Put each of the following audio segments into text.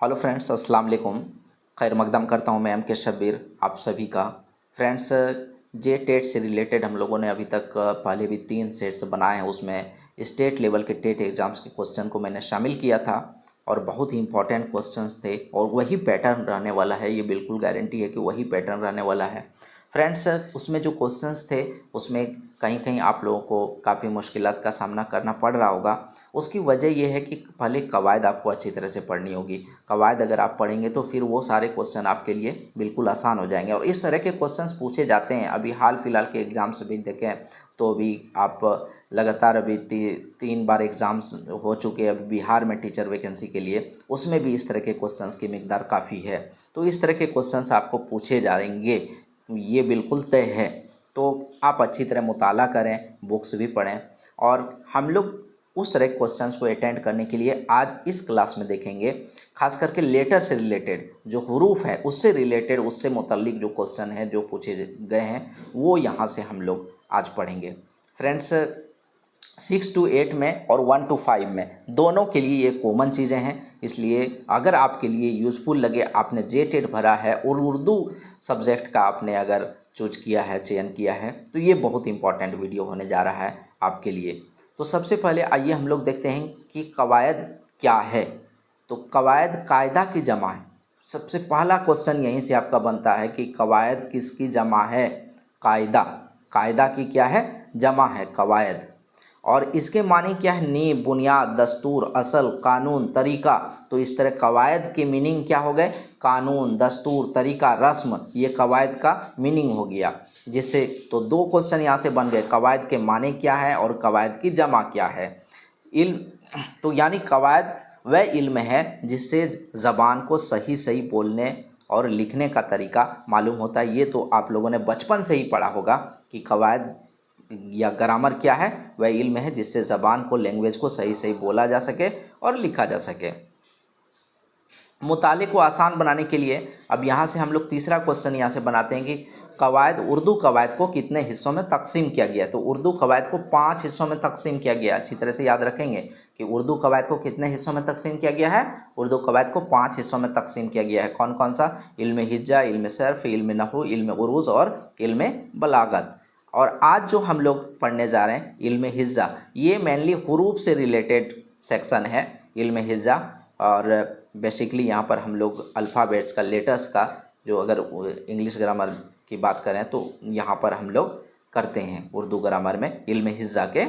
Hello friends, अस्सलाम वालेकुम। खैर मकदम करता हूँ मैं एम के शब्बीर आप सभी का। फ्रेंड्स, जे टेट से रिलेटेड हम लोगों ने अभी तक पहले भी 3 सेट्स बनाए हैं। उसमें स्टेट लेवल के टेट एग्ज़ाम्स के क्वेश्चन को मैंने शामिल किया था और बहुत ही इंपॉर्टेंट क्वेश्चंस थे और वही पैटर्न रहने वाला है। ये बिल्कुल गारंटी है कि वही पैटर्न रहने वाला है। फ्रेंड्स, उसमें जो क्वेश्चंस थे उसमें कहीं कहीं आप लोगों को काफ़ी मुश्किलात का सामना करना पड़ रहा होगा। उसकी वजह यह है कि पहले कवायद आपको अच्छी तरह से पढ़नी होगी। कवायद अगर आप पढ़ेंगे तो फिर वो सारे क्वेश्चन आपके लिए बिल्कुल आसान हो जाएंगे और इस तरह के क्वेश्चंस पूछे जाते हैं। अभी हाल फिलहाल के एग्ज़ाम्स भी देखें तो अभी आप लगातार अभी 3 बार एग्ज़ाम्स हो चुके हैं। अभी बिहार में टीचर वैकेंसी के लिए उसमें भी इस तरह के क्वेश्चंस की मिकदार काफ़ी है। तो इस तरह के क्वेश्चंस आपको पूछे जाएंगे, ये बिल्कुल तय है। तो आप अच्छी तरह मुताला करें, बुक्स भी पढ़ें और हम लोग उस तरह के क्वेश्चंस को अटेंड करने के लिए आज इस क्लास में देखेंगे। खास करके लेटर से रिलेटेड जो हरूफ है उससे रिलेटेड, उससे मुतल्लिक जो क्वेश्चन है जो पूछे गए हैं वो यहाँ से हम लोग आज पढ़ेंगे। फ्रेंड्स, 6 to 8 में और 1 to 5 में दोनों के लिए ये कॉमन चीज़ें हैं। इसलिए अगर आपके लिए यूज़फुल लगे, आपने जे टेट भरा है और उर्दू सब्जेक्ट का आपने अगर चूज किया है, चयन किया है, तो ये बहुत इंपॉर्टेंट वीडियो होने जा रहा है आपके लिए। तो सबसे पहले आइए हम लोग देखते हैं कि कवायद क्या है। तो कवायद कायदा की जमा है। सबसे पहला क्वेश्चन यहीं से आपका बनता है कि कवायद किसकी जमा है? कायदा। कायदा की क्या है? जमा है कवायद। और इसके मानी क्या है? नींव, बुनियाद, दस्तूर, असल, कानून, तरीका। तो इस तरह कवायद के मीनिंग क्या हो गए? कानून, दस्तूर, तरीका, रस्म। ये कवायद का मीनिंग हो गया। जिससे तो 2 क्वेश्चन यहाँ से बन गए, कवायद के माने क्या है और कवायद की जमा क्या है। इल्म, तो यानी कवायद वह इल्म है जिससे ज़बान को सही सही बोलने और लिखने का तरीका मालूम होता है। ये तो आप लोगों ने बचपन से ही पढ़ा होगा कि कवायद या ग्रामर क्या है? वह इल्म है जिससे ज़बान को, लैंग्वेज को सही सही बोला जा सके और लिखा जा सके। मुताले को आसान बनाने के लिए अब यहाँ से हम लोग तीसरा क्वेश्चन यहाँ से बनाते हैं कि कवायद, उर्दू कवायद को कितने हिस्सों में तकसीम किया गया है? तो उर्दू कवायद को 5 हिस्सों में तकसीम किया गया। अच्छी तरह से याद रखेंगे कि उर्दू कवायद को कितने हिस्सों में तकसीम किया गया है? उर्दू कवायद को 5 हिस्सों में तकसीम किया गया है। कौन कौन सा? इल्म हिज्जा, इल्म सर्फ, इल्म नहू, इल्म उरूज और इल्म बलागत। और आज जो हम लोग पढ़ने जा रहे हैं इल्म हिज्जा, ये मेनली हुरूफ से रिलेटेड सेक्शन है इल्म हिज्जा। और बेसिकली यहाँ पर हम लोग अल्फ़ाबेट्स का, लेटर्स का, जो अगर इंग्लिश ग्रामर की बात करें तो यहाँ पर हम लोग करते हैं उर्दू ग्रामर में इल्म हिज्जा के।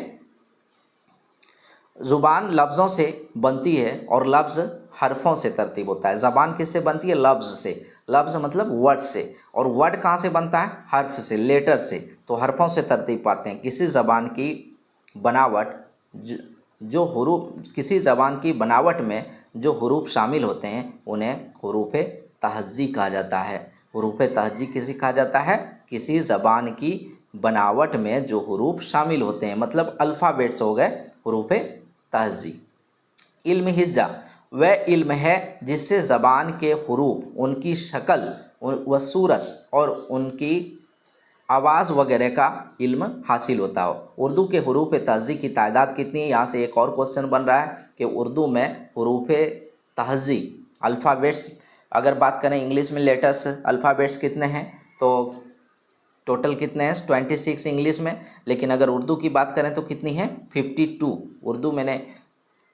ज़ुबान लफ्ज़ों से बनती है और लफ्ज़ हरफों से तरतीब होता है। ज़बान किससे बनती है? लफ्ज़ से। लफ्ज़ मतलब वर्ड से। और वर्ड कहाँ से बनता है? हर्फ से, लेटर से। तो हरफों से तरतीब पाते हैं। किसी ज़बान की बनावट जो हुरूफ, किसी ज़बान की बनावट में जो हुरूफ शामिल होते हैं उन्हें हुरूफ तहज़्ज़ी कहा जाता है। हुरूफ तहज़्ज़ी किसे कहा जाता है? किसी ज़बान की बनावट में जो हुरूफ शामिल होते हैं, मतलब अल्फ़ाबेट्स हो गए हुरूफ तहज़्ज़ी। इल्म हिज्जा वह इल्म है जिससे ज़बान के हुरूफ, उनकी शक्ल व सूरत और उनकी आवाज़ वगैरह का इल्म हासिल होता हो। उर्दू के हुरूफ तहज़्ज़ी की तादाद कितनी है? यहाँ से एक और क्वेश्चन बन रहा है कि उर्दू में हुरूफ तहज़्ज़ी, अल्फ़ाबेट्स, अगर बात करें इंग्लिश में लेटर्स, अल्फ़ाबेट्स कितने हैं? तो टोटल कितने हैं? 26 इंग्लिश में। लेकिन अगर उर्दू की बात करें तो कितनी है? 52। उर्दू मैंने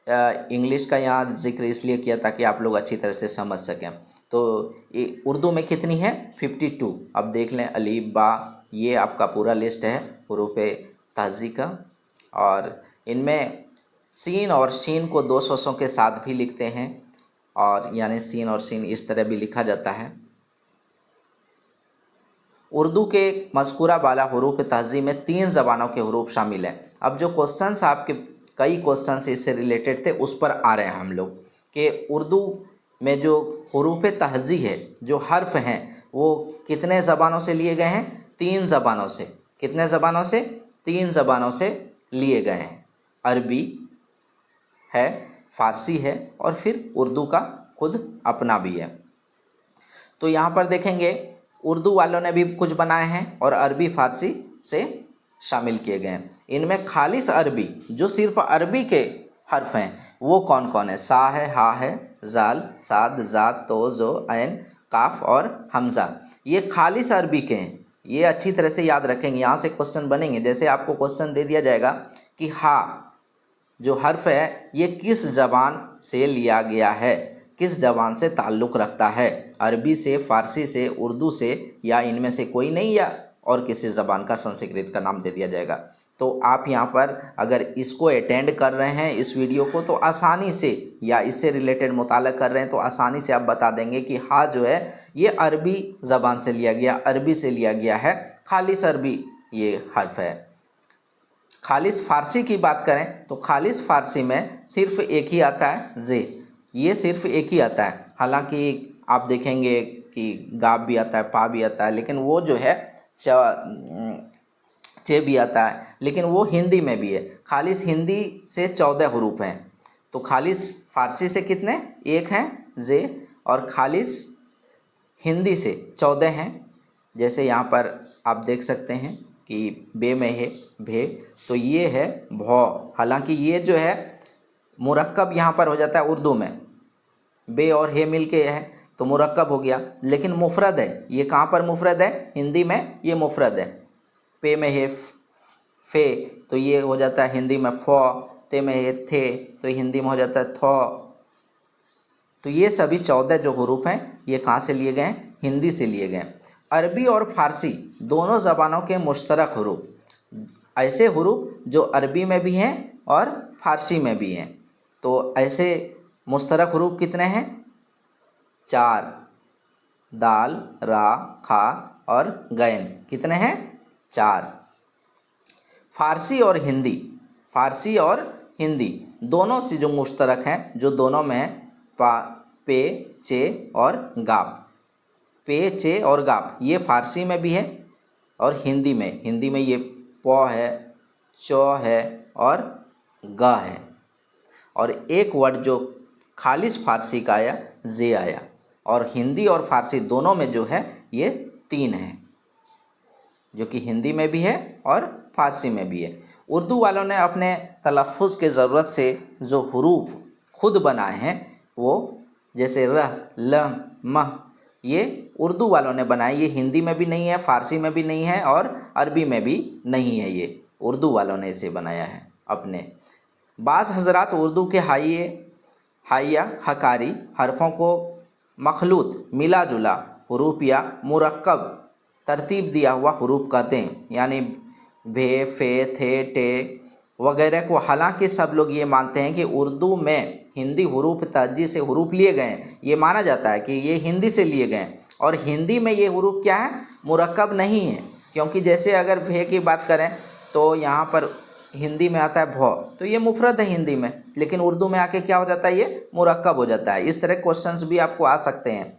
इंग्लिश का यहाँ जिक्र इसलिए किया ताकि आप लोग अच्छी तरह से समझ सकें। तो उर्दू में कितनी है? 52। अब देख लें, अलीफ, बा, ये आपका पूरा लिस्ट है हुरूफ तहज़्ज़ी का। और इनमें सीन और शीन को 2 सौसों के साथ भी लिखते हैं, और यानी सीन और शीन इस तरह भी लिखा जाता है। उर्दू के मज़कूरा बाला हुरूफ तहज़्ज़ी में 3 ज़बानों के हुरूफ शामिल हैं। अब जो क्वेश्चंस आपके, कई क्वेश्चंस इससे रिलेटेड थे, उस पर आ रहे हैं हम लोग कि उर्दू में जो हुरूफ तहज़्ज़ी है, जो हर्फ हैं, वो कितने ज़बानों से लिए गए हैं? 3 ज़बानों से। कितने ज़बानों से? 3 ज़बानों से लिए गए हैं। अरबी है, फ़ारसी है और फिर उर्दू का खुद अपना भी है। तो यहाँ पर देखेंगे उर्दू वालों ने भी कुछ बनाए हैं और अरबी फ़ारसी से शामिल किए गए हैं। इनमें खालिस अरबी, जो सिर्फ अरबी के हर्फ हैं, वो कौन कौन है? सा है, हा है, जाल, साद, जात, तो, जो, ऐन, काफ और हमजा। ये खालिस अरबी के हैं, ये अच्छी तरह से याद रखेंगे, यहाँ से क्वेश्चन बनेंगे। जैसे आपको क्वेश्चन दे दिया जाएगा कि हा जो हर्फ है ये किस ज़बान से लिया गया है, किस ज़बान से ताल्लुक़ रखता है, अरबी से, फ़ारसी से, उर्दू से, या इनमें से कोई नहीं, या और किसी ज़बान का संस्कृत का नाम दे दिया जाएगा। तो आप यहाँ पर अगर इसको अटेंड कर रहे हैं इस वीडियो को, तो आसानी से, या इससे रिलेटेड मुताला कर रहे हैं तो आसानी से आप बता देंगे कि हा जो है ये अरबी ज़बान से लिया गया, अरबी से लिया गया है, खालिस अरबी ये हर्फ है। खालिस फ़ारसी की बात करें तो खालिस फ़ारसी में सिर्फ एक ही आता है जे, ये सिर्फ एक ही आता है। हालांकि आप देखेंगे कि गाब भी आता है, पा भी आता है, लेकिन वो जो है चे भी आता है, लेकिन वो हिंदी में भी है। खालिस हिंदी से 14 हरूफ हैं, तो खालिस फ़ारसी से कितने, एक हैं जे, और खालिस हिंदी से 14 हैं। जैसे यहाँ पर आप देख सकते हैं कि बे में है भे, तो ये है भौ। हालांकि ये जो है मुरक्कब यहाँ पर हो जाता है उर्दू में, बे और हे मिल के है तो मुरक्कब हो गया, लेकिन मुफरद है। ये कहाँ पर मुफरद है, हिंदी में ये मुफरद है। पे में है फे, तो ये हो जाता है हिंदी में फौ। ते में है थे, तो हिंदी में हो जाता है थौ। तो ये सभी 14 जो हरूफ हैं ये कहाँ से लिए गए हैं, हिंदी से लिए गए हैं। अरबी और फ़ारसी दोनों ज़बानों के मुश्तरक हरूफ, ऐसे हरूफ जो अरबी में भी हैं और फ़ारसी में भी हैं। तो ऐसे मुश्तरक हरूफ कितने हैं, 4, दाल, रा, खा और गैन, कितने हैं, 4। फ़ारसी और हिंदी, फ़ारसी और हिंदी दोनों से जो मुश्तरक हैं, जो दोनों में हैं, पे, चे और गाप। पे, चे और गाप ये फ़ारसी में भी है और हिंदी में ये पौ है, चौ है और गा है। और एक वर्ड जो खालिस फ़ारसी का आया, जे आया। और हिंदी और फ़ारसी दोनों में जो है ये 3 है, जो कि हिंदी में भी है और फ़ारसी में भी है। उर्दू वालों ने अपने तलफ़्फ़ुज़ के ज़रूरत से जो हरूफ खुद बनाए हैं, वो जैसे रह, लम, मह, ये उर्दू वालों ने बनाए। ये हिंदी में भी नहीं है, फ़ारसी में भी नहीं है और अरबी में भी नहीं है, ये उर्दू वालों ने इसे बनाया है अपने। बाज़ हज़रात उर्दू के हाइया हकारी हरफ़ों को मखलूत, मिला जुला हरूफ या मुरक्कब तरतीब दिया हुआ हरूफ कहते हैं, यानी भे, फे, थे, टे वगैरह को। हालांकि सब लोग ये मानते हैं कि उर्दू में हिंदी हरूफ तहज्जी से हरूफ लिए गए हैं, ये माना जाता है कि ये हिंदी से लिए गए हैं। और हिंदी में ये हरूफ क्या है, मुरक्कब नहीं है, क्योंकि जैसे अगर भे की बात करें तो यहाँ पर हिंदी में आता है भौ, तो ये मुफरद है हिंदी में, लेकिन उर्दू में आके क्या हो जाता है, ये मुरक्कब हो जाता है। इस तरह क्वेश्चंस भी आपको आ सकते हैं,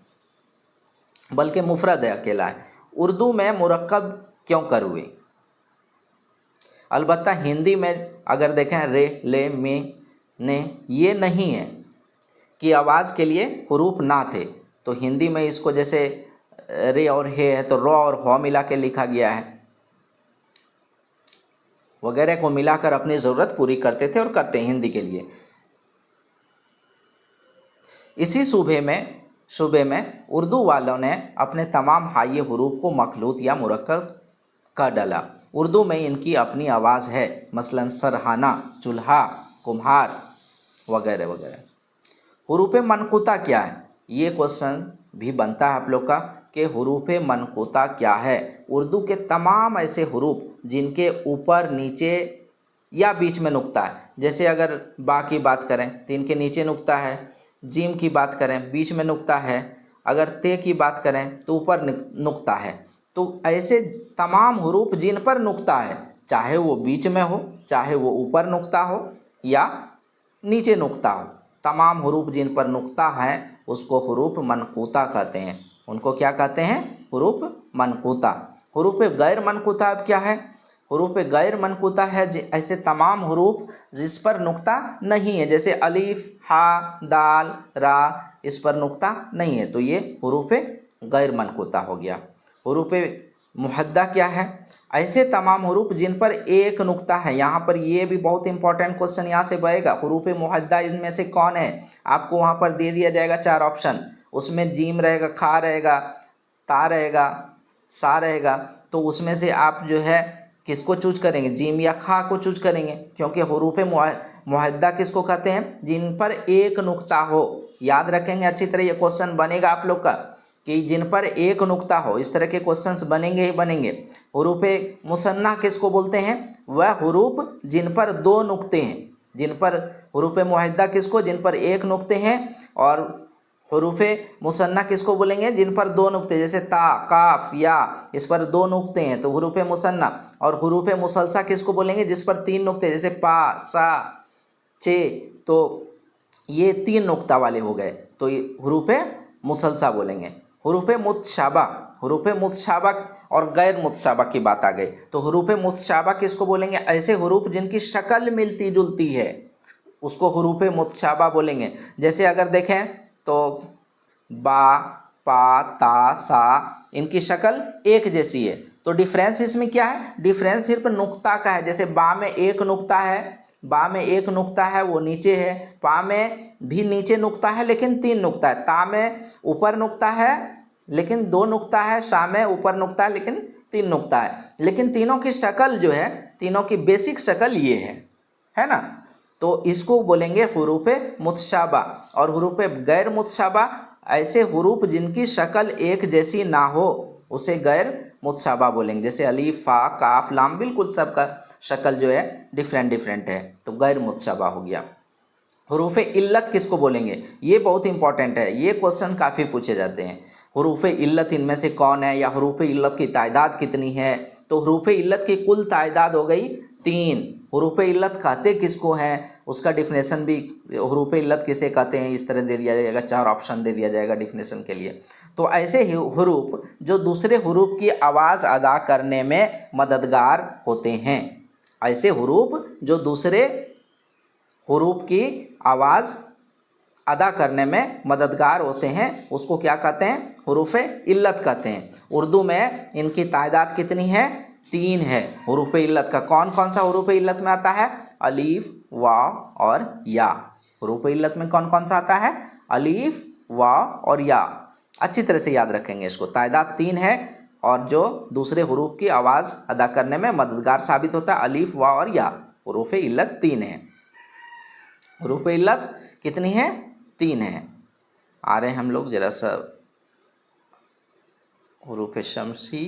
बल्कि मुफरद है, अकेला है। उर्दू में मुरक्कब क्यों कर हुए, अलबत्ता हिंदी में अगर देखें रे, ले, में, ने, ये नहीं है कि आवाज़ के लिए हरूफ ना थे, तो हिंदी में इसको जैसे रे और हे है तो रॉ और हौ मिला के लिखा गया है, वगैरह को मिलाकर अपनी ज़रूरत पूरी करते थे और करते हैं हिंदी के लिए। इसी सूबे में उर्दू वालों ने अपने तमाम हाई हरूफ को मखलूत या मुरक्कब कर डाला। उर्दू में इनकी अपनी आवाज़ है, मसलन सरहाना, चूल्हा, कुम्हार वगैरह वगैरह। हरूफ मनक़ूता क्या है, ये क्वेश्चन भी बनता है आप लोग का कि हरूफ मनक़ूता क्या है। उर्दू के तमाम ऐसे हरूफ जिनके ऊपर, नीचे या बीच में नुक्ता है। जैसे अगर बा की बात करें तो इनके नीचे नुक्ता है, जीम की बात करें बीच में नुक्ता है, अगर ते की बात करें तो ऊपर नुक्ता है। तो ऐसे तमाम हरूफ जिन पर नुक्ता है, चाहे वो बीच में हो, चाहे वो ऊपर नुक्ता हो या नीचे नुक्ता हो, तमाम हरूफ जिन पर नुक्ता है उसको हरूफ मनक़ूता कहते हैं। उनको क्या कहते हैं, हरूफ मनक़ूता। हरूफ गैर मनक़ूता अब क्या है, हरूफ गैर मनक़ूता है ऐसे तमाम हरूफ जिस पर नुक्ता नहीं है, जैसे अलीफ, हा, दाल, रा, इस पर नुक्ता नहीं है, तो ये हरूफ गैर मनक़ूता हो गया। हरूफ मुहद्दा क्या है, ऐसे तमाम हरूफ जिन पर एक नुक्ता है। यहाँ पर ये भी बहुत इंपॉर्टेंट क्वेश्चन यहाँ से बनेगा, हरूफ मुहद्दा इनमें से कौन है, आपको वहाँ पर दे दिया जाएगा 4 ऑप्शन, उसमें जीम रहेगा, खा रहेगा, ता रहेगा, सा रहेगा। तो उसमें से आप जो है किसको चूज करेंगे, जीम या खा को चूज करेंगे, क्योंकि हरूफ मुहद्दा किसको कहते हैं, जिन पर एक नुक्ता हो। याद रखेंगे अच्छी तरह, ये क्वेश्चन बनेगा आप लोग का कि जिन पर एक नुक्ता हो, इस तरह के क्वेश्चंस बनेंगे ही बनेंगे। हरूफ मुसन्ना किसको बोलते हैं, वह हरूफ जिन पर 2 नुक्ते हैं, जिन पर हरूफ मुहद्दा किसको, जिन पर एक नुक्ते हैं, और हरूफ मुसन्ना किसको बोलेंगे, जिन पर 2 नुक्ते, जैसे ता, काफ, या, इस पर 2 नुक्ते हैं तो हरूफ मुसन्ना। और हरूफ मुसलसा किसको बोलेंगे, जिस पर 3 नुक्ते, जैसे पा, सा, चे, तो ये 3 नुक्ता वाले हो गए, तो ये हरूफ मुसलसा बोलेंगे। हरूफ मुतशाबा, हरूफ मुतशाबा और गैर मुतशाबा की बात आ गई, तो हरूफ मुतशाबा किसको बोलेंगे, ऐसे हरूफ जिनकी शक्ल मिलती जुलती है, उसको हरूफ मुतशाबा बोलेंगे। जैसे अगर देखें तो बा, पा, ता, सा, इनकी शक्ल एक जैसी है, तो डिफरेंस इसमें क्या है, डिफरेंस सिर्फ नुक्ता का है। जैसे बा में एक नुक्ता है, बा में एक नुक्ता है वो नीचे है, पा में भी नीचे नुक्ता है लेकिन 3 नुक्ता है, ता में ऊपर नुक्ता है लेकिन 2 नुक्ता है, शा में ऊपर नुक्ता है लेकिन 3 नुक्ता है, लेकिन तीनों की शक्ल जो है, तीनों की बेसिक शक्ल ये है ना। तो इसको बोलेंगे हरूफ मुतशाबा। और हरूफ गैर मुतशाबा, ऐसे हरूफ जिनकी शक्ल एक जैसी ना हो, उसे गैर मुतशाबा बोलेंगे। जैसे अलीफ, फा, काफ, लाम, बिल्कुल सबका शक्ल जो है डिफरेंट है, तो गैर मुतशाबा हो गया। हरूफ इल्लत किसको बोलेंगे, ये बहुत इंपॉर्टेंट है, ये क्वेश्चन काफ़ी पूछे जाते हैं। हरूफ इल्लत इनमें से कौन है, या हरूफ इल्लत की तादाद कितनी है, तो हरूफ इल्लत की कुल तादाद हो गई 3। हरूफ इल्लत कहते किसको हैं, उसका डिफिनेशन भी, हरूफ इल्लत किसे कहते हैं, इस तरह दे दिया जाएगा, 4 ऑप्शन दे दिया जाएगा डिफिनेशन के लिए। तो ऐसे ही हरूफ जो दूसरे हरूफ की आवाज़ अदा करने में मददगार होते हैं, ऐसे हरूफ जो दूसरे हरूफ की आवाज़ अदा करने में मददगार होते हैं, उसको क्या कहते हैं, हरूफ इल्लत कहते हैं। उर्दू में इनकी तादाद कितनी है, 3 है। हरूफ इल्लत का कौन कौन सा हरूफ इल्लत में आता है, अलीफ, वाव और या। हरूफ इल्लत में कौन कौन सा आता है, अलीफ, वाव और या। अच्छी तरह से याद रखेंगे इसको, तादाद 3 है, और जो दूसरे हरूफ की आवाज़ अदा करने में मददगार साबित होता है, अलीफ, वाव और या। हरूफ इल्लत 3 है। हरूफ इल्लत कितनी है, 3 है। आ रहे हम लोग जरा सा, हरूफ शम्सी,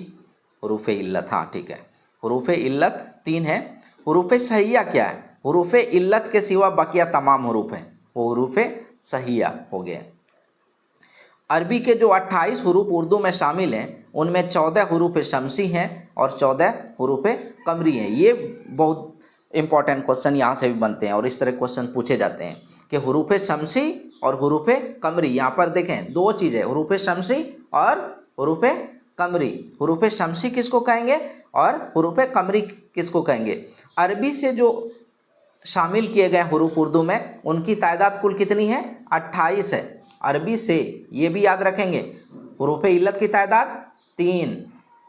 हरूफ इल्लत, हाँ ठीक है, हरूफ इल्लत 3 है। हरूफ सहिया क्या है, हरूफ इल्लत के सिवा बाकिया तमाम हरूफ हैं, वो हरूफ सहिया हो गए। अरबी के जो 28 हरूफ उर्दू में शामिल हैं, उनमें 14 हरूफ शम्सी हैं और 14 हरूफ कमरी हैं। ये बहुत इंपॉर्टेंट क्वेश्चन यहाँ से भी बनते हैं, और इस तरह क्वेश्चन पूछे जाते हैं कि हरूफ शम्सी और हरूफ कमरी। यहाँ पर देखें 2 चीज़ें, हरूफ शम्सी और हरूफ कमरी। हरूफ शम्सी किसको कहेंगे और हरूफ कमरी किसको कहेंगे। अरबी से जो शामिल किए गए हरूफ उर्दू में, उनकी तादाद कुल कितनी है, 28 है। अरबी से, ये भी याद रखेंगे, हरूफ इल्लत की तादाद 3,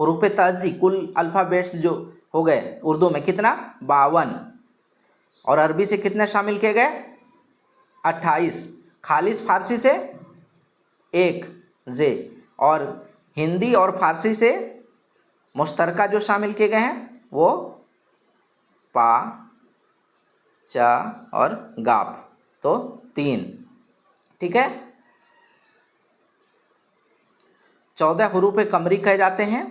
हरूफ तहज़ी कुल अल्फ़ाबेट्स जो हो गए उर्दू में कितना, 52, और अरबी से कितने शामिल किए गए, 28। खालिस फारसी से 1 जे, और हिंदी और फारसी से मुश्तरका जो शामिल किए गए हैं वो पा, चा और गाप, तो 3, ठीक है। 14 हरूफ कमरी कहे जाते हैं,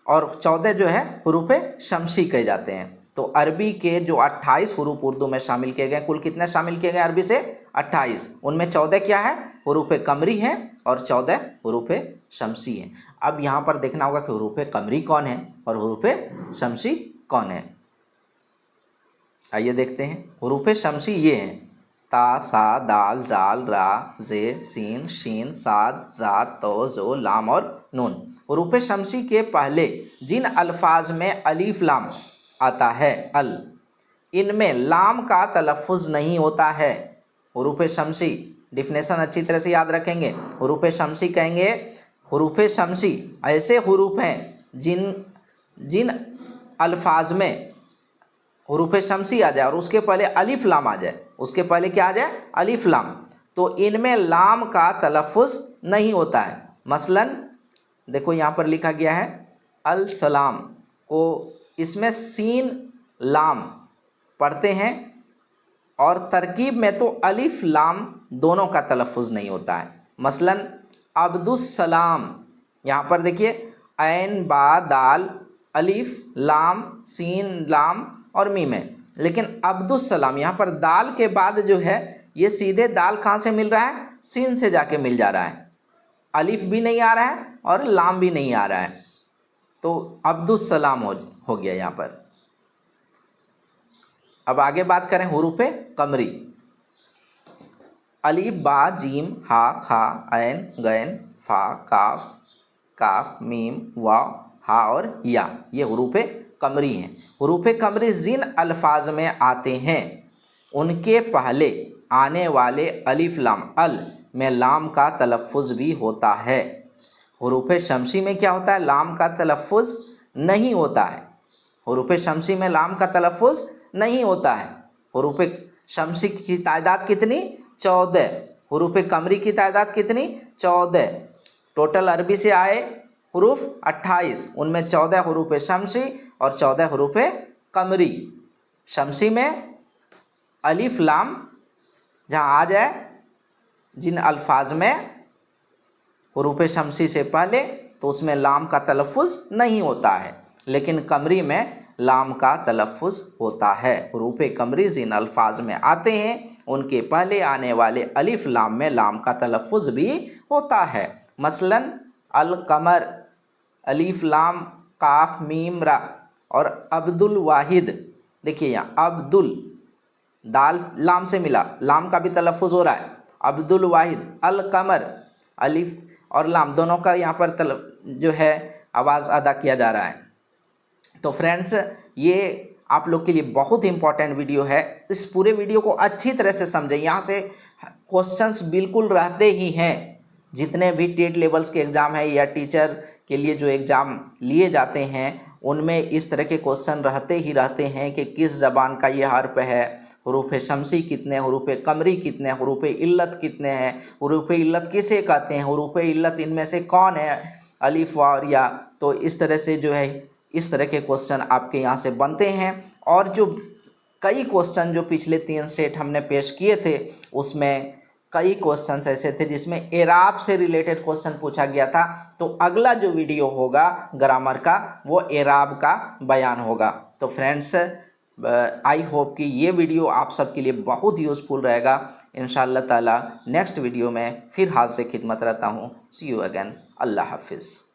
और 14 जो है हरूफ शम्सी कहे जाते हैं। तो अरबी के जो 28 हरूफ उर्दू में शामिल किए गए, कुल कितने शामिल किए गए अरबी से, 28, उनमें 14 क्या है, हरूफ कमरी हैं, और 14 हरूफ शम्सी हैं। अब यहाँ पर देखना होगा कि हरूफ कमरी कौन है और हरूफ शम्सी कौन है। आइए देखते हैं। हरूफ शम्सी ये हैं, ता, सा, दाल, जाल, रा, जे, सीन, शीन, साद, जात, तो, जो, लाम और नून। हरूफ शम्सी के पहले जिन अल्फाज में अलीफ लाम आता है, अल, इनमें लाम का तलफ़ुज़ नहीं होता है। हरूफ शम्सी, डिफिनेशन अच्छी तरह से याद रखेंगे। हरूफ शम्सी कहेंगे, हरूफ शम्सी ऐसे हरूफ हैं जिन जिन अल्फाज में हुरूफ शमसी आ जाए और उसके पहले अलिफ लाम आ जाए, उसके पहले क्या आ जाए, अलिफ लाम, तो इनमें लाम का तलफ़ुज़ नहीं होता है। मसलन देखो यहाँ पर लिखा गया है अल सलाम को, इसमें सीन लाम पढ़ते हैं और तरकीब में तो अलिफ लाम दोनों का तलफ़ुज़ नहीं होता है। मसलन अब्दुस्सलाम, यहाँ पर देखिए ऐन बा दाल अलिफ लाम सीन लाम और मीम है, लेकिन अब्दुस्सलाम यहाँ पर दाल के बाद जो है ये सीधे दाल कहाँ से मिल रहा है, सीन से जाके मिल जा रहा है, अलिफ भी नहीं आ रहा है और लाम भी नहीं आ रहा है, तो अब्दुस्सलाम हो गया यहाँ पर। अब आगे बात करें हुरूफ कमरी, अलिफ बा जीम हा खा ऐन गैन फा काफ काफ मीम वाव हा और या, ये हुरूफ कमरी हैं। हुरूफ कमरी जिन अल्फाज में आते हैं उनके पहले आने वाले अलिफ लाम अल में लाम का तलफ़ुज़ भी होता है। हुरूफ शमसी में क्या होता है, लाम का तलफ़ुज़ नहीं होता है। हुरूफ शमसी में लाम का तलफ़ुज़ नहीं होता है। हुरूफ शमसी की तादाद कितनी, 14। हुरूफ कमरी की तादाद कितनी, 14। टोटल अरबी से आए हुरूफ 28, उनमें 14 हुरूफ शमसी और 14 हुरूफ कमरी। शमसी में अलिफ लाम जहाँ आ जाए, जिन अल्फाज में हुरूफ शमसी से पहले, तो उसमें लाम का तलफ़ुज़ नहीं होता है, लेकिन कमरी में लाम का तलफ़ुज़ होता है। हुरूफ कमरी जिन अल्फाज में आते हैं उनके पहले आने वाले अलिफ लाम में लाम का तलफ़ुज़ भी होता है। मसलन अल कमर अलिफ लाम काफ मीम रा, और अब्दुल वाहिद, देखिए यहाँ अब्दुल दाल लाम से मिला, लाम का भी तलफ़ुज़ हो रहा है, अब्दुल वाहिद। अल कमर अलिफ और लाम दोनों का यहाँ पर जो है आवाज़ अदा किया जा रहा है। तो फ्रेंड्स, ये आप लोग के लिए बहुत इंपॉर्टेंट वीडियो है, इस पूरे वीडियो को अच्छी तरह से समझें। यहाँ से क्वेश्चंस बिल्कुल रहते ही हैं, जितने भी टेट लेवल्स के एग्ज़ाम है या टीचर के लिए जो एग्ज़ाम लिए जाते हैं उनमें इस तरह के क्वेश्चन रहते ही रहते हैं कि किस ज़बान का ये हर्फ है, हुरूफ शमसी कितने, हुरूफ कमरी कितने, हुरूफ इल्लत कितने हैं, हुरूफ इल्लत किसे कहते हैं, हुरूफ इल्लत इनमें से कौन है, अलिफ और या। तो इस तरह से जो है इस तरह के क्वेश्चन आपके यहाँ से बनते हैं। और जो कई क्वेश्चन जो पिछले 3 सेट हमने पेश किए थे उसमें कई क्वेश्चंस ऐसे थे जिसमें एराब से रिलेटेड क्वेश्चन पूछा गया था। तो अगला जो वीडियो होगा ग्रामर का वो एराब का बयान होगा। तो फ्रेंड्स, आई होप कि ये वीडियो आप सबके लिए बहुत यूज़फुल रहेगा। इंशाअल्लाह ताला नेक्स्ट वीडियो में फिर हाथ से खिदमत रहता हूँ। सी यू अगेन। अल्लाह हाफिज़।